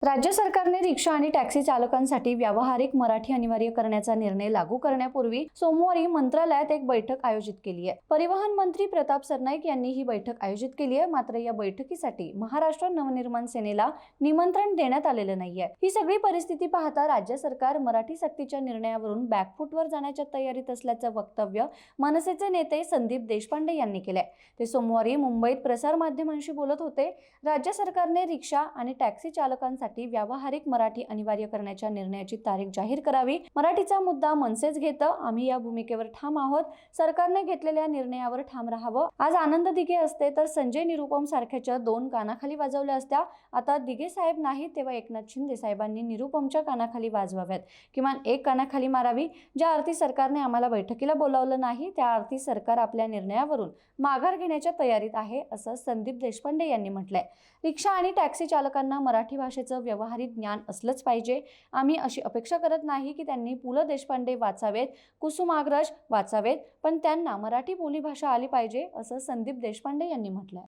राज्य सरकारने रिक्षा आणि टॅक्सी चालकांसाठी व्यावहारिक मराठी अनिवार्य करण्याचा निर्णय लागू करण्यापूर्वी सोमवारी मंत्रालयात एक बैठक आयोजित केली आहे। परिवहन मंत्री प्रताप सरनाईक यांनी ही बैठक आयोजित केली आहे। मात्र या बैठकीसाठी महाराष्ट्र नवनिर्माण सेनेला निमंत्रण देण्यात आलेलं नाहीये। ही सगळी परिस्थिती पाहता राज्य सरकार मराठी सक्तीच्या निर्णयावरून बॅकफूटवर जाण्याच्या तयारीत असल्याचं वक्तव्य मनसेचे नेते संदीप देशपांडे यांनी केलंय। ते सोमवारी मुंबईत प्रसार माध्यमांशी बोलत होते। राज्य सरकारने रिक्षा आणि टॅक्सी चालकांसाठी व्यावहारिक मराठी अनिवार्य करण्याच्या निर्णयाची तारीख जाहीर करावी। मराठीचा मुद्दा मनसेच घेतं। आम्ही या भूमिकेवर ठाम आहोत। सरकारने घेतलेल्या निर्णयावर ठाम राहावं। आज आनंद दिघे असते तर संजय निरुपम सारख्याच्या दोन कानाखाली वाजवल्या असत्या। आता दिघे साहेब नाही तेव्हा एकनाथ शिंदे साहेबांनी निरुपमच्या कानाखाली वाजवाव्यात, किमान एक कानाखाली मारावी। ज्या अर्थी सरकारने आम्हाला बैठकीला बोलावलं नाही त्या अर्थी सरकार आपल्या निर्णयावरून माघार घेण्याच्या तयारीत आहे, असं संदीप देशपांडे यांनी म्हटलंय। रिक्षा आणि टॅक्सी चालकांना मराठी भाषेचं व्यावहारिक ज्ञान असलंच पाहिजे। आम्ही अशी अपेक्षा करत नाही की त्यांनी पु ल देशपांडे वाचावेत, कुसुमाग्रज वाचावेत, पण त्यांना मराठी बोलीभाषा आली पाहिजे, असं संदीप देशपांडे यांनी म्हटलंय।